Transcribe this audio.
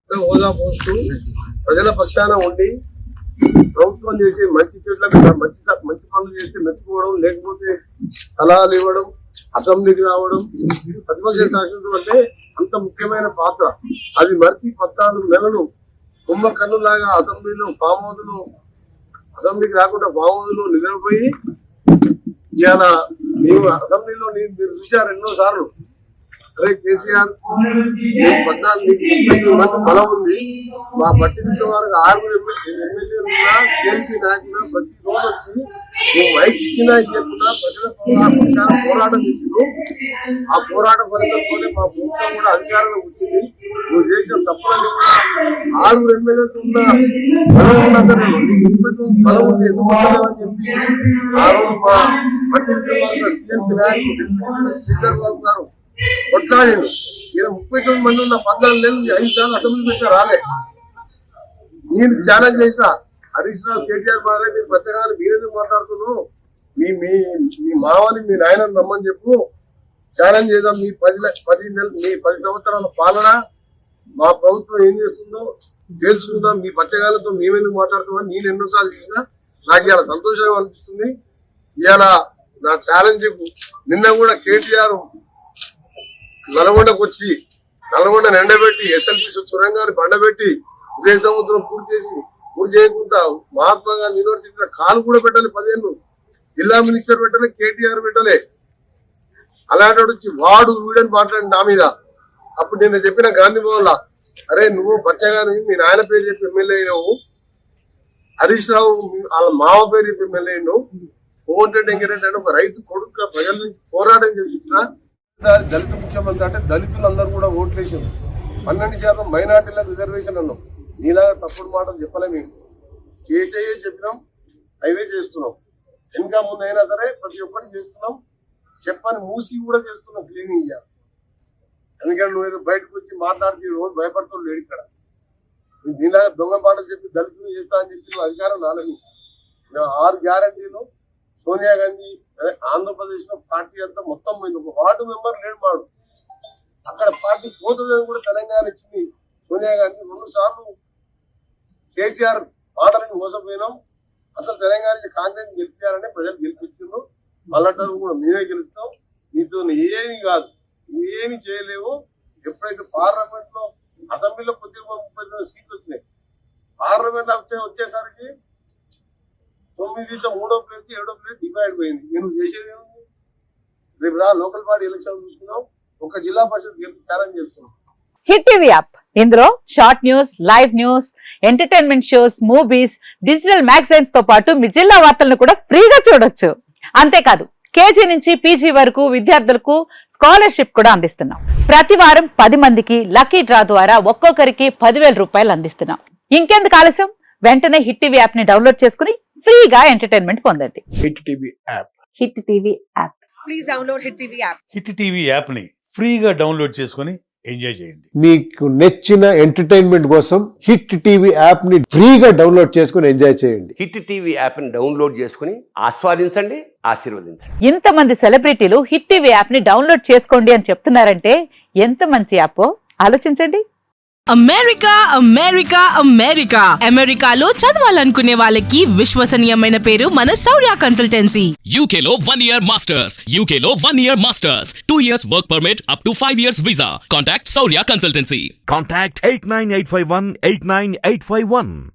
హోదా పోస్తూ ప్రజల పక్షాన ఉండి ప్రభుత్వం చేసే మంచి చెట్లకు మంచి పనులు చేస్తే మెచ్చుకోవడం, లేకపోతే సలహాలు ఇవ్వడం, అసెంబ్లీకి రావడం, ప్రతిపక్ష శాసనం అంటే అంత ముఖ్యమైన పాత్ర. అది మరిచి 14 నెలలు కుంభకర్ణులాగా అసెంబ్లీలో అసెంబ్లీకి రాకుండా ఫామ్ హౌస్ లో నిద్రపోయి ఇవాళ నీవు అసెంబ్లీలో మీరు చూశారు ఎన్నోసార్లు. అరే కేసీఆర్ 14 మంది బలం ఉంది, మా పట్టించిన వారికి 6 ఎమ్మెల్యేలు ఉన్నా, టీఎంసీ నాయకులు ప్రతి రోజు వచ్చి నువ్వు మైక్ ఇచ్చినా ఇవ్వకుండా ప్రజల పక్షాన పోరాటం చేసినావు. ఆ పోరాట ఫలితంతోనే మా ప్రభుత్వం కూడా అధికారంలో వచ్చింది. నువ్వు చేసిన తప్పులని కూడా 6 ఎమ్మెల్యేలతో ఉన్న బలం ఉన్నందరూ 29 బలం ఉంది ఎందుకు అని చెప్పి ఆ రోజు మా పట్టించిన వారికి సీఎం నాయకులు శ్రీధర్ బాబు గారు కొట్లాడిండు. ఈయన 39 మంది ఉన్న 14 నెలలు 5 సార్లు అసెంబ్లీ పెట్టా రాలే. నేను ఛాలెంజ్ చేసిన హరీష్ రావు, కేటీఆర్ మారే మీరు బచ్చగాని మీరెందుకు మాట్లాడుతున్నావు, మీ మావని మీ నాయనని రమ్మని చెప్పు, ఛాలెంజ్ చేద్దాం. మీ 10 సంవత్సరాల పాలన మా ప్రభుత్వం ఏం చేస్తుందో తెలుసుకుందాం, మీ బచ్చగాలతో మేమెందుకు మాట్లాడుతున్నాం. నేను ఎన్నోసార్లు చేసినా నాకు ఇవాళ సంతోషంగా అనిపిస్తుంది. ఇవాళ నా ఛాలెంజ్ నిన్న కూడా కేటీఆర్ నల్గొండకు వచ్చి నల్గొండను ఎండబెట్టి ఎస్ఎల్పి సొరంగాన్ని బండబెట్టి ఉదయ సముద్రం పూర్తి చేయకుండా మహాత్మా గాంధీ యూనివర్సిటీలో కాలు కూడా పెట్టాలి. 15 జిల్లా మినిస్టర్ పెట్టలే, కేటీఆర్ పెట్టలే. అలాంటి వచ్చి వాడు వీడని మాట్లాడి నా మీద. అప్పుడు నేను చెప్పిన గాంధీ భవన్ లా, అరే నువ్వు బచ్చగాని మీ నాయన పేరు చెప్పి ఎమ్మెల్యే అయినావు, హరీష్ రావు వాళ్ళ మామ పేరు చెప్పి ఎమ్మెల్యే అయినావు, కోమటిరెడ్డి వెంకటరెడ్డి అంటే ఒక రైతు కొడుకు ప్రజల నుంచి పోరాటం చేసిన దళిత ముఖ్యమంత్రి అంటే దళితులందరూ కూడా ఓట్లేసారు. 12% మైనార్టీలకు రిజర్వేషన్ అన్నాం. నీలాగా తప్పుడు మాటలు చెప్పలే. మేము చెప్పినాం, అవే చేస్తున్నాం. వెనక ముందు అయినా సరే ప్రతి ఒక్కటి చేస్తున్నాం. చెప్పని మూసి కూడా చేస్తున్నాం క్లీనింగ్ చేయాలి. ఎందుకంటే నువ్వు ఏదో బయటకు వచ్చి మాట్లాడితే రోజు భయపడుతూ లేడు ఇక్కడ. నీలాగా దొంగ పాటలు చెప్పి దళితులు చేస్తా అని చెప్పి నువ్వు అధికారం రాలేదు. 6 గ్యారంటీలు సోనియా గాంధీ ఆంధ్రప్రదేశ్ లో పార్టీ అంతా మొత్తం పోయింది. ఒక వార్డు మెంబర్ లేడు మాడు. అక్కడ పార్టీ పోతుందని కూడా తెలంగాణ ఇచ్చింది సోనియా గాంధీ. 2 సార్లు కేసీఆర్ మాటలను మోసపోయినాం. అసలు తెలంగాణ నుంచి కాంగ్రెస్ గెలిపించాలని ప్రజలు గెలిపించారు. మళ్ళీ కూడా మేమే గెలుస్తాం. నీతో ఏమి కాదు, ఏమి చేయలేవు. ఎప్పుడైతే పార్లమెంట్ లో అసెంబ్లీలో కొద్దిగా 39 సీట్లు వచ్చినాయి, పార్లమెంట్ వచ్చేసరికి 9 3వ ప్లేస్ 7వ ప్లేస్ డివైడ్ పోయింది. నేను చేసేది ఏముంది? రేపు లోకల్ బాడీ ఎలక్షన్ చూసుకున్నాం, ఒక జిల్లా పరిషత్ ఛాలెంజ్ చేస్తున్నాం. హిట్ టీవీ యాప్, ఇందులో short news, live news, entertainment shows, movies, digital magazines తో పాటు మీ జిల్లా వార్తలను కూడా ఫ్రీగా చూడొచ్చు. అంతేకాదు కేజీ నుంచి పీజీ వరకు విద్యార్థులకు స్కాలర్షిప్ కూడా అందిస్తున్నాం. ప్రతి వారం 10 మందికి లక్కీ డ్రా ద్వారా ఒక్కొక్కరికి 10,000 రూపాయలు అందిస్తున్నాం. ఇంకెందుకు ఆలస్యం, వెంటనే హిట్ టీవీ యాప్ ని డౌన్లోడ్ చేసుకుని ఫ్రీగా ఎంటర్టైన్మెంట్ పొందండి. Hit TV app. Hit TV app. Please download hit TV app. Hit TV app ని ఫ్రీగా డౌన్లోడ్ చేసుకుని ఎంజాయ్ చేయండి. మీకు నచ్చిన ఎంటర్టైన్మెంట్ కోసం హిట్ టీవీ యాప్ ని ఫ్రీగా డౌన్లోడ్ చేసుకుని ఎంజాయ్ చేయండి. హిట్ టీవీ యాప్ ని డౌన్లోడ్ చేసుకుని ఆస్వాదించండి, ఆశీర్వదించండి. ఇంతమంది సెలబ్రిటీలు హిట్ టీవీ యాప్ ని డౌన్లోడ్ చేసుకోండి అని చెప్తున్నారంటే ఎంత మంచి యాప్ ఆలోచించండి. అమెరికా అమెరికా అమెరికా అమెరికాలో చదవాలనుకునే వాళ్ళకి విశ్వసనీయమైన పేరు మన శౌర్య కన్సల్టెన్సీ. UK లో 1 year masters. UK లో 1 year masters. 2 years work permit up to 5 years visa. Contact Saurya Consultancy. Contact 89851 89851.